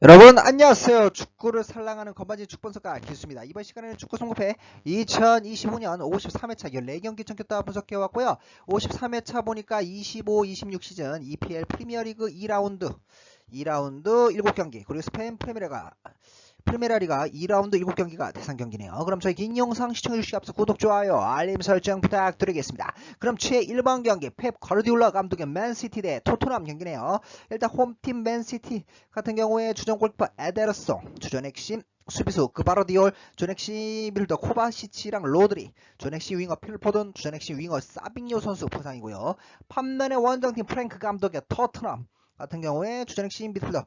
여러분 안녕하세요. 축구를 살랑하는 건반지 축분석가 기수입니다. 이번 시간에는 축구 송급회 2025년 53회차 14경기 청겼다 분석해왔고요. 53회차 보니까 25, 26 시즌 EPL 프리미어리그 2라운드 7경기 그리고 스페인 프리메라리가 2라운드 7경기가 대상 경기네요. 그럼 저희 긴 영상 시청해주시기 앞서 구독, 좋아요, 알림 설정 부탁드리겠습니다. 그럼 제1번 경기 펩 가르디올라 감독의 맨시티 대 토트넘 경기네요. 일단 홈팀 맨시티 같은 경우에 주전 골키퍼 에데르송, 주전 핵심 수비수 그바르디올, 주전 핵심 빌더 코바시치랑 로드리, 주전 핵심 윙어 필포든, 주전 핵심 윙어 사빙요 선수 부상이고요. 반면에 원정팀 프랭크 감독의 토트넘 같은 경우에 주전 핵심 미드필더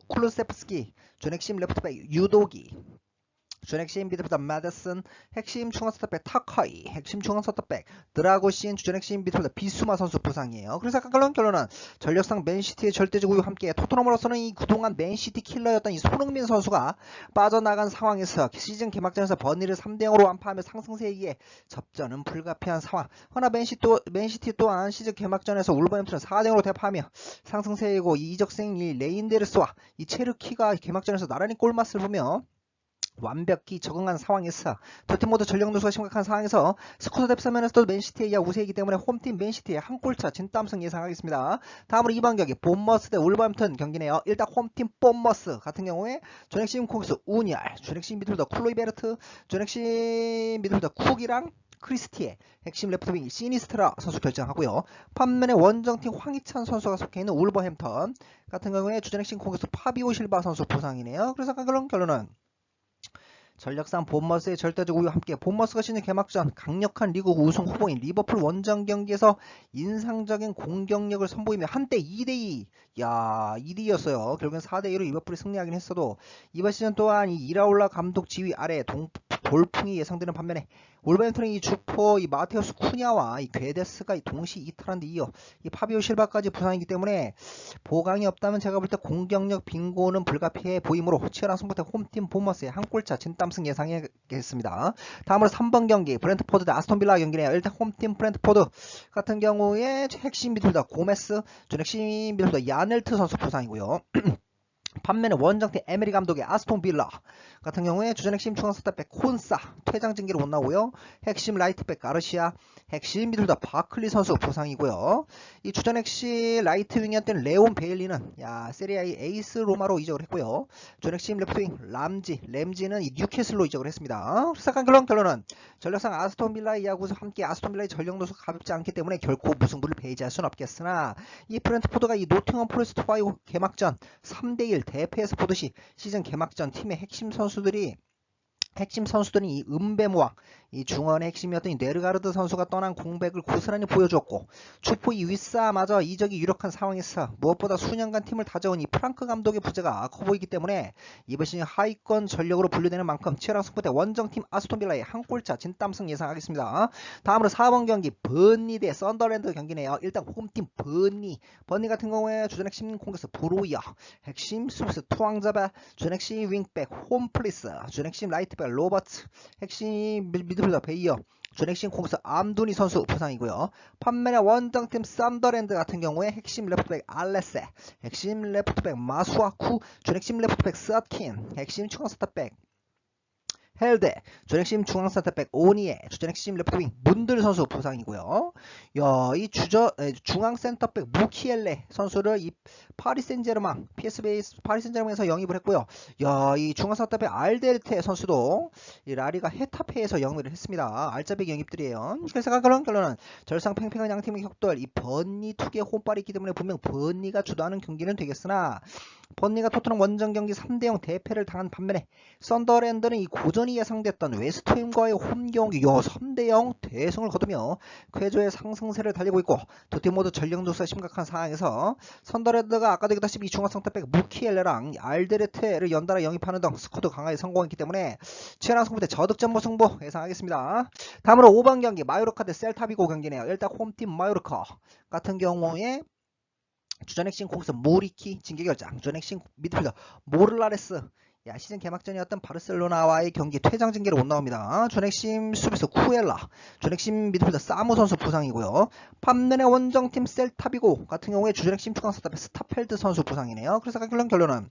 쿨루세프스키, 주전 핵심 레프트백 유도기, 주전 핵심 미드필더 마데슨, 핵심 중앙 센터백 타카이, 핵심 중앙 센터백 드라고신, 주전 핵심 미드필더 비수마 선수 부상이에요. 그래서 약간 결론은 전력상 맨시티의 절대적 우위와 함께 토트넘으로서는 이 그동안 맨시티 킬러였던 이 손흥민 선수가 빠져나간 상황에서 시즌 개막전에서 버니를 3대0으로 완파하며 상승세기에 접전은 불가피한 상황. 허나 맨시티 또한 시즌 개막전에서 울버햄튼을 4대0으로 대파하며 상승세이고 이적생 이 레인데르스와 이 체르키가 개막전에서 나란히 골맛을 보며 완벽히 적응한 상황에서 두 팀 모두 전력 누수가 심각한 상황에서 스코어 뎁스면에서도 맨시티의 우세이기 때문에 홈팀 맨시티의 한 골차 진땀승 예상하겠습니다. 다음으로 이번 경기 본머스 대 울버햄튼 경기네요. 일단 홈팀 본머스 같은 경우에 전핵심 공수 우니알, 전핵심 미드필더 클로이베르트, 전핵심 미드필더 쿡이랑 크리스티의 핵심 레프트윙 시니스트라 선수 결정하고요. 반면에 원정팀 황희찬 선수가 속해있는 울버햄턴 같은 경우에 주전 핵심 공격수 파비오 실바 선수 부상이네요. 그래서 그런 결론은 전력상 본머스의 절대적 우위와 함께 본머스가 시즌 개막전 강력한 리그 우승 후보인 리버풀 원정 경기에서 인상적인 공격력을 선보이며 한때 2대2 2대2였어요. 결국엔 4대2로 리버풀이 승리하긴 했어도 이번 시즌 또한 이 이라올라 감독 지휘 아래 돌풍이 예상되는 반면에 울버햄튼의 이 주포 이 마테우스 쿠냐와 이 괴데스가 동시 이탈한 데 이어 이 파비오 실바까지 부상이기 때문에 보강이 없다면 제가 볼 때 공격력 빈곤은 불가피해 보이므로 치열한 승부대 홈팀 본머스의 한 골차 진땀승 예상하겠습니다. 다음으로 3번 경기 브렌트포드 대 아스톤빌라 경기네요. 일단 홈팀 브렌트포드 같은 경우에 핵심 미드필더 고메스, 전 핵심 미드필더 야넬트 선수 부상이고요. 반면에 원정팀 에메리 감독의 아스톤 빌라 같은 경우에 주전 핵심 중앙 센터백 콘사 퇴장 징계로 못 나오고요. 핵심 라이트백 가르시아, 핵심 미들더 바클리 선수 부상이고요. 이 주전 핵심 라이트 윙이었던 레온 베일리는 세리아의 에이스 로마로 이적을 했고요. 주전 핵심 레프트윙 램지는 이 뉴캐슬로 이적을 했습니다. 시작한 결론은 전력상 아스톤 빌라의 야구에서 함께 아스톤 빌라의 전력 노수 가볍지 않기 때문에 결코 무승부를 배제할 수는 없겠으나 이 브렌트포드가 이 노팅엄 포레스트와의 개막전 3대1 대패에서 보듯이 시즌 개막전 팀의 핵심 선수들이 이 은배모왕, 이 중원의 핵심이었던 이 네르가르드 선수가 떠난 공백을 고스란히 보여주었고 주포 이 윗사마저 이적이 유력한 상황에서 무엇보다 수년간 팀을 다져온 이 프랑크 감독의 부재가 커 보이기 때문에 이번 시즌 하위권 전력으로 분류되는 만큼 치열한 승부대 원정팀 아스톤빌라의 한 골차 진땀승 예상하겠습니다. 다음으로 4번 경기 버니 대 썬더랜드 경기네요. 일단 홈팀 버니 같은 경우에 주전 핵심 공격수 브로이어, 핵심 수비수 투앙자바, 주전 핵심 윙백 홈플리스, 주전 핵심 라이트백 로버트, 핵심 미드필더 베이어, 준 핵심 공격수 암두니 선수 부상이고요. 반면에 원정팀 썬더랜드 같은 경우에 핵심 레프트백 알레세, 핵심 레프트백 마수아쿠, 준 핵심 레프트백 서킨, 핵심 중앙 센터백 헬데, 주전핵심 중앙센터백 오니에, 주전핵심 레프트윙 문들 선수 부상이고요. 이 중앙센터백 무키엘레 선수를 이 파리센제르맹 PSV 파리센제르맹에서 영입을 했고요. 이 중앙센터백 알데르테 선수도 이 라리가 헤타페에서 영입을 했습니다. 알짜배기 영입들이에요. 그래서 그런 결론은 절상 팽팽한 양팀의 격돌 이 버니 투기의 혼발이 있기 때문에 분명 버니가 주도하는 경기는 되겠으나 번니가 토트넘 원정 경기 3대0 대패를 당한 반면에 썬더랜드는 이 고전이 예상됐던 웨스트햄과의 홈 경기 3대0 대승을 거두며 쾌조의 상승세를 달리고 있고 두 팀 모두 전력 누수가 심각한 상황에서 썬더랜드가 아까도 얘기했다시피 중앙상태백 무키엘레랑 알데르테를 연달아 영입하는 등 스쿼드 강화에 성공했기 때문에 치열한 승부 대 저득점 무승부 예상하겠습니다. 다음으로 5번 경기 마요르카 대 셀타비고 경기네요. 일단 홈팀 마요르카 같은 경우에 주전 핵심 공격수 모리키 징계결장, 주전 핵심 미드필더 모를라레스, 시즌 개막전이었던 바르셀로나와의 경기 퇴장 징계로 못 나옵니다. 주전 핵심 수비수 쿠엘라, 주전 핵심 미드필더 사무 선수 부상이고요. 반면에 원정팀 셀타비고 같은 경우에 주전 핵심 중앙선탑 스타펠드 선수 부상이네요. 그래서 결론은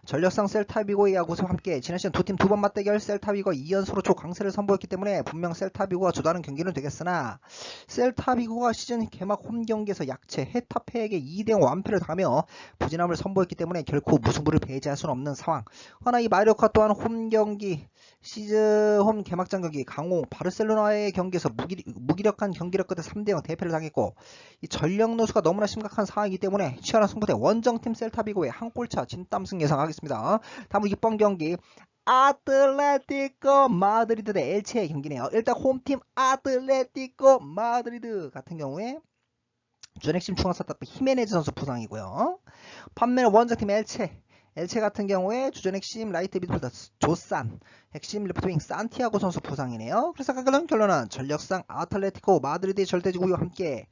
전력상 셀타비고의 야구와 함께 지난 시즌 두 팀 두 번 맞대결 셀타비고가 2연승으로 초강세를 선보였기 때문에 분명 셀타비고가 주도하는 경기는 되겠으나 셀타비고가 시즌 개막 홈 경기에서 약체 헤타페에게 2대0 완패를 당하며 부진함을 선보였기 때문에 결코 무승부를 배제할 수는 없는 상황. 허나 이 마요르카 또한 홈 경기 시즌 홈 개막전 경기 강호 바르셀로나의 경기에서 무기력한 경기력 끝에 3대0 대패를 당했고 이 전력 누수가 너무나 심각한 상황이기 때문에 치열한 승부대 원정팀 셀타비고의 한 골차 진땀승 예상하겠습니다. 다음 6번 경기 아틀레티코 마드리드 대 엘체의 경기네요. 일단 홈팀 아틀레티코 마드리드 같은 경우에 주전 핵심 중앙선탑 히메네즈 선수 부상이고요. 반면에 원정팀 엘체 같은 경우에 주전 핵심 라이트 미드필더 조산, 핵심 레프트윙 산티아고 선수 부상이네요. 그래서 결론은 전력상 아틀레티코 마드리드의 절대지구와 함께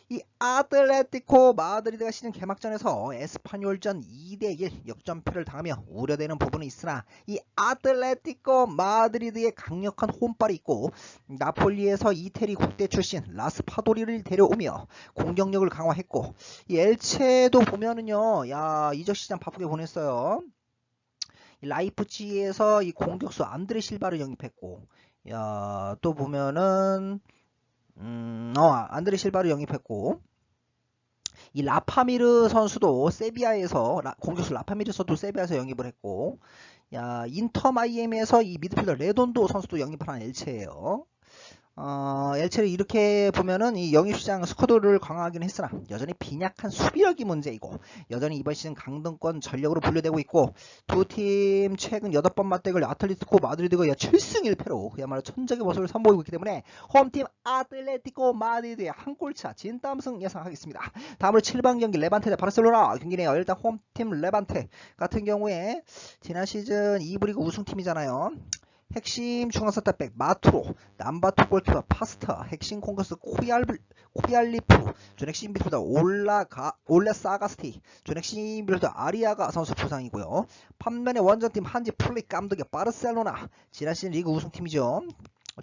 이 아틀레티코 마드리드가 시즌 개막전에서 에스파뇰전 2대1 역전패를 당하며 우려되는 부분은 있으나 이 아틀레티코 마드리드의 강력한 홈발이 있고 나폴리에서 이태리 국대 출신 라스파도리를 데려오며 공격력을 강화했고 이 엘체도 보면은요 이적 시장 바쁘게 보냈어요. 라이프치히에서 이 공격수 안드레 실바를 영입했고 또 보면은 안드레 실바를 영입했고 이 라파미르 선수도 세비야에서 공격수 라파미르 선수도 세비야에서 영입을 했고 인터 마이애미에서 이 미드필더 레돈도 선수도 영입을 한 엘체예요. 엘체를 이렇게 보면은 이 영입시장 스쿼드를 강화하긴 했으나 여전히 빈약한 수비력이 문제이고 여전히 이번 시즌 강등권 전력으로 분류되고 있고 두 팀 최근 8번 맞대결 아틀레티코 마드리드가 7승 1패로 그야말로 천적의 모습을 선보이고 있기 때문에 홈팀 아틀레티코 마드리드의 한 골차 진땀승 예상하겠습니다. 다음으로 7번 경기 레반테 대 바르셀로나 경기네요. 일단 홈팀 레반테 같은 경우에 지난 시즌 2부 리그 우승팀이잖아요. 핵심 중앙선탑백 마투로, 남바투 골키퍼 파스타, 핵심 공격수 코얄리프, 준핵심 미드필더 올레 사가스티, 준핵심 미드필더 아리아가 선수 부상이고요. 반면에 원정팀 한지 플릭 감독의 바르셀로나, 지난 시즌 리그 우승팀이죠.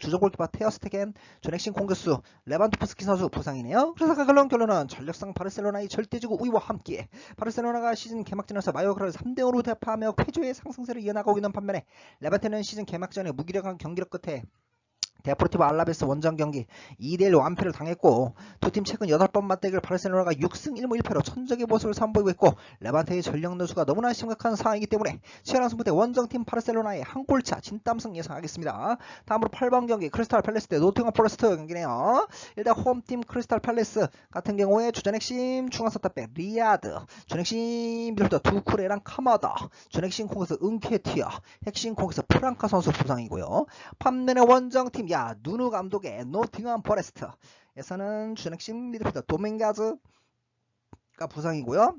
주전 골키퍼 테어스테겐, 전핵심 공격수 레반도프스키 선수 부상이네요. 그래서 결론은 전력상 바르셀로나의 절대지구 우위와 함께 바르셀로나가 시즌 개막전에서 마요르카를 3대5로 대파하며 쾌조의 상승세를 이어나가고 있는 반면에 레반테는 시즌 개막전에 무기력한 경기력 끝에 데포르티보 알라베스 원정 경기 2대1 완패를 당했고 두 팀 최근 8번 맞대결 바르셀로나가 6승 1무 1패로 천적의 모습을 선보이고 있고 레반테의 전력 누수가 너무나 심각한 상황이기 때문에 치열한 승부대 원정팀 바르셀로나의 한 골차 진땀승 예상하겠습니다. 다음으로 8번 경기 크리스탈 팰리스 대 노팅엄 포레스트 경기네요. 일단 홈팀 크리스탈 팰리스 같은 경우에 주전 핵심 중앙선탑백 리아드, 준핵심 미드필더 두쿠레랑 카마다, 준핵심 공격수 은케티아, 핵심 공격수 프랑카 선수 부상이고요. 반면에 원정팀 누누 감독의 노팅엄 포레스트에서는 주넥심 미드필더 도밍가즈가 부상이고요.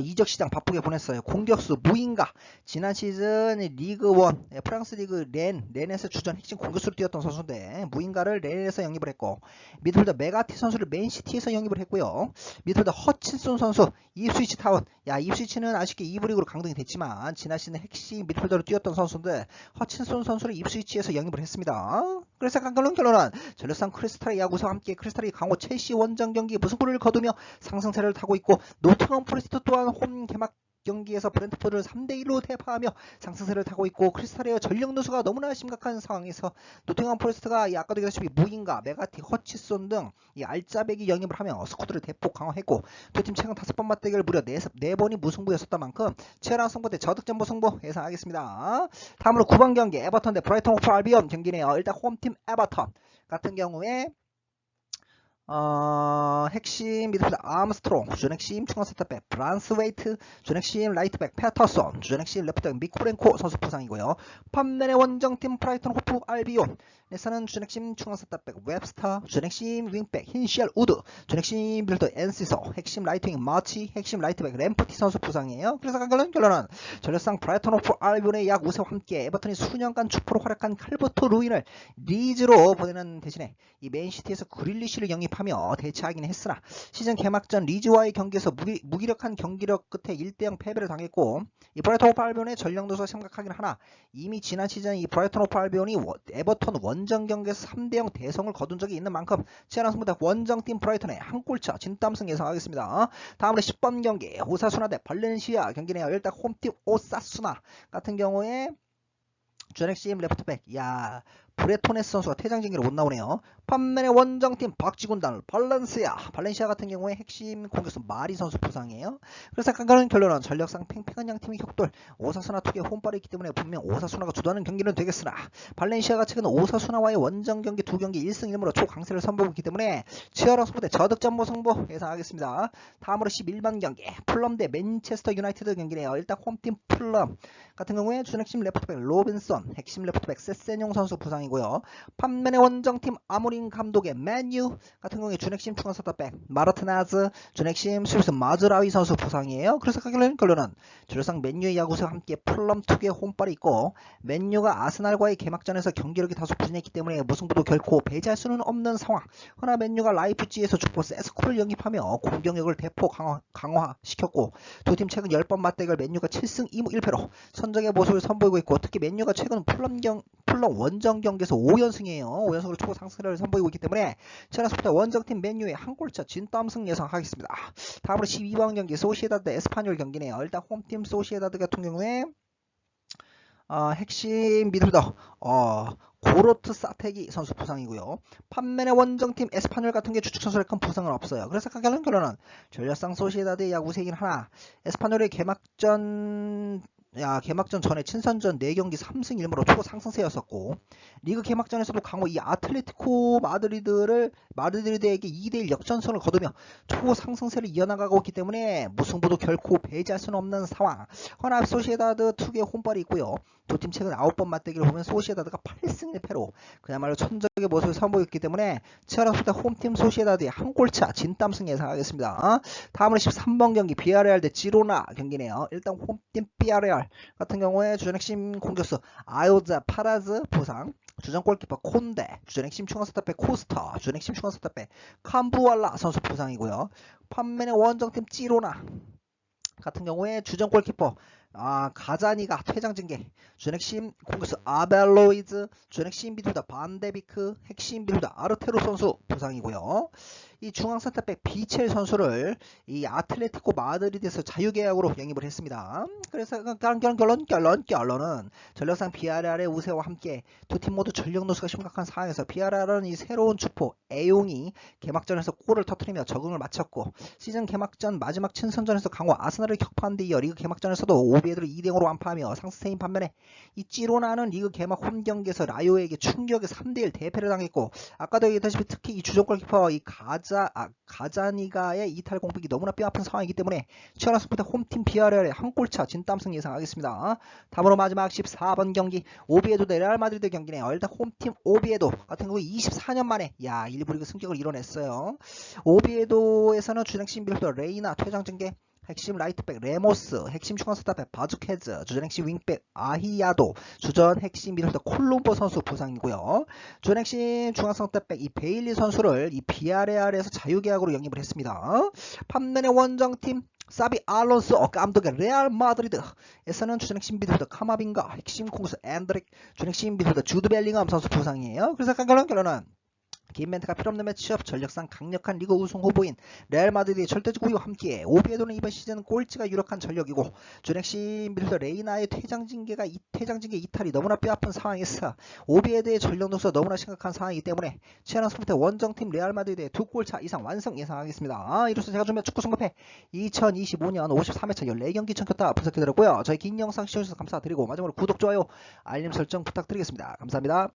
이적 시장 바쁘게 보냈어요. 공격수 무인가 지난 시즌 리그1 프랑스 리그 렌에서 주전 핵심 공격수로 뛰었던 선수인데 무인가를 렌에서 영입을 했고 미드필더 메가티 선수를 맨시티에서 영입을 했고요. 미드필더 허친손 선수 입스위치 타운 입스위치는 아쉽게 2부 리그로 강등이 됐지만 지난 시즌 핵심 미드필더로 뛰었던 선수인데 허친손 선수를 입스위치에서 영입을 했습니다. 그래서 결론은 전력상 크리스탈의 야구사와 함께 크리스탈이 강호 첼시 원정 경기 무승부를 거두며 상승세를 타고 있고 노팅엄 포레스트 또한 홈 개막 경기에서 브렌트포드를 3대1로 대파하며 상승세를 타고 있고 크리스탈의 전력 누수가 너무나 심각한 상황에서 노팅엄 포레스트가 아까도 얘기했다시피 무인가, 메가티, 허치손 등 알짜배기 영입을 하며 스쿼드를 대폭 강화했고 두 팀 최근 5번 맞대결 무려 4번이 무승부였었던 만큼 치열한 승부 대 저득점 무승부 예상하겠습니다. 다음으로 9번 경기 에버턴 대 브라이턴 호프 알비온 경기네요. 일단 홈팀 에버턴 같은 경우에 핵심 미드필더 아음스트롱, 주전 핵심 중앙 센터백 브란스웨이트, 주전 핵심 라이트백 패터son, 주전 핵심 레프트백 미코렌코 선수 부상이고요. 반면에 원정팀 브라이턴 호프 알비온에서는 주전 핵심 중앙 센터백 웹스터, 주전 핵심 윙백 힌시엘 우드, 주전 핵심 빌더 엔시소, 핵심 라이트윙 마치, 핵심 라이트백 램프티 선수 부상이에요. 그래서 결론은 전력상 브라이턴 호프 알비온의 약 우세와 함께 에버턴이 수년간 축포로 활약한 칼버트 루인을 리즈로 보내는 대신에 이 맨시티에서 그릴리시를 영입하며 대체하긴 했으나 시즌 개막전 리즈와의 경기에서 무기력한 경기력 끝에 1대0 패배를 당했고, 이 브라이턴 호프 알비온의 전력 누수가 심각하긴 하나 이미 지난 시즌 이 브라이턴 호프 알비온이 에버턴 원정 경기에서 3대0 대성을 거둔 적이 있는 만큼 치열한 승부대 원정팀 브라이턴의 한 골차 진땀승 예상하겠습니다. 다음으로 10번 경기 오사수나 대 발렌시아 경기네요. 일단 홈팀 오사수나 같은 경우에 주전핵심 레프트백 브레토네스 선수가 퇴장징계로 못 나오네요. 반면에 원정팀 박쥐군단 발렌시아 같은 경우에 핵심 공격수 마리 선수 부상이에요. 그래서 결론은 전력상 팽팽한 양팀의 격돌, 오사수나 투기에 홈발이 있기 때문에 분명 오사수나가 주도하는 경기는 되겠으나 발렌시아가 최근 오사수나와의 원정 경기 2경기 1승 1무로 초강세를 선보이고 있기 때문에 치열한 승부 대 저득점 무승부 예상하겠습니다. 다음으로 11번 경기 풀럼 대 맨체스터 유나이티드 경기네요. 일단 홈팀 풀럼 같은 경우에 주전핵심 레프트백 로빈son, 핵심 레프트백 세세뇽 선수 부상이고요. 반면에 원정팀 아모린 감독의 맨유 같은 경우에 준핵심 중앙 센터백 마르티네즈, 준핵심 수비수 마즈라위 선수 부상이에요. 그래서 결론은 주력상 맨유의 야구수와 함께 풀럼 투기의 홈발이 있고, 맨유가 아스날과의 개막전에서 경기력이 다소 부진했기 때문에 무승부도 결코 배제할 수는 없는 상황. 그러나 맨유가 라이프치히에서 주포 세스코를 영입하며 공격력을 대폭 강화시켰고, 두 팀 최근 10번 맞대결 맨유가 7승 2무 1패로 선적의 모습을 선보이고 있고, 특히 맨유가 최근 풀럼 원정 경기에서 5연승이에요. 5연승으로 초보 상승세를 선보이고 있기 때문에 체나스부터 원정팀 맨유의 한 골차 진땀승 예상하겠습니다. 다음으로 12번 경기 소시에다드 에스파뇰 경기네요. 일단 홈팀 소시에다드 같은 경우에 핵심 미드필더 고로트 사테기 선수 부상이고요. 반면에 원정팀 에스파뇰 같은 게 주축 선수의 큰 부상은 없어요. 그래서 결론은 전력상 소시에다드의 야구세이긴 하나 에스파뇰의 개막전 전에 친선전 4경기 3승 1무로 초상승세였었고, 리그 개막전에서도 강호 이 아틀레티코 마드리드에게 2대1 역전승을 거두며 초상승세를 이어나가고 있기 때문에 무승부도 결코 배제할 수는 없는 상황. 허나 소시에다드 투기의 홈발이 있고요. 두 팀 최근 9번 맞대결을 보면 소시에다드가 8승 1패로 그야말로 천적의 모습을 선보였기 때문에 치열한 수다 홈팀 소시에다드의 한 골차 진땀승 예상하겠습니다. 다음으로 13번 경기 비아레알 대 지로나 경기네요. 일단 홈팀 비아레알 같은 경우에 주전 핵심 공격수 아요자 파라즈 부상, 주전 골키퍼 콘데, 주전 핵심 중앙 센터백 코스타, 주전 핵심 중앙 센터백 캄부알라 선수 부상이고요. 반면에 원정팀 지로나 같은 경우에 주전 골키퍼 가자니가 퇴장징계, 주전 핵심 공격수 아벨로이즈, 주전 핵심 미드필더 반데비크, 핵심 미드필더 아르테로 선수 부상이고요. 이 중앙 센터백 비첼 선수를 이 아틀레티코 마드리드에서 자유계약으로 영입을 했습니다. 그래서 결론은 전력상 비아레알의 우세와 함께 두 팀 모두 전력 누수가 심각한 상황에서 비아레알은 이 새로운 주포 에용이 개막전에서 골을 터뜨리며 적응을 마쳤고, 시즌 개막전 마지막 친선전에서 강호 아스날을 격파한 데 이어 리그 개막전에서도 오비에드를 2대0으로 완파하며 상승세인 반면에 이 찌로나는 리그 개막 홈 경기에서 라요에게 충격의 3대1 대패를 당했고, 아까도 얘기했다시피 특히 이 주전 골키퍼 이 가자니가의 이탈 공백이 너무나 뼈아픈 상황이기 때문에 치열한 승부대 홈팀 비아레알의 한 골차 진땀승 예상하겠습니다. 다음으로 마지막 14번 경기 오비에도 대 레알 마드리드 경기네요. 일단 홈팀 오비에도 같은 경우 24년 만에 1부 리그 승격을 이뤄냈어요. 오비에도에서는 주전핵심 미드필더 레이나 퇴장징계, 핵심 라이트백 레모스, 핵심 중앙 센터백 바주케즈, 주전 핵심 윙백 아히야도, 주전 핵심 미드필더 콜롬보 선수 부상이고요. 주전 핵심 중앙 센터백 이 베일리 선수를 이 비아레알에서 자유계약으로 영입을 했습니다. 반면에 원정팀 사비 알론소 감독의 레알 마드리드에서는 주전 핵심 미드필더 카마빈가, 핵심 공수 앤드릭, 주전 핵심 미드필더 주드 벨링엄 선수 부상이에요. 그래서 결론은 긴 멘트가 필요없는 매치업, 전력상 강력한 리그 우승 후보인 레알 마드리드의 절대적 우위와 함께 오비에도는 이번 시즌 꼴찌가 유력한 전력이고, 주넥시 미드필더 레이나의 퇴장징계 이탈이 너무나 뼈아픈 상황에서 오비에도의 전력 누수가 너무나 심각한 상황이기 때문에 치열한 승부대 원정팀 레알 마드리드의 2골차 이상 완성 예상하겠습니다. 이로써 제가 준비한 축구 승부패 2025년 53회차 14경기 청켰다 분석해드렸고요. 저희 긴 영상 시청해주셔서 감사드리고 마지막으로 구독, 좋아요, 알림 설정 부탁드리겠습니다. 감사합니다.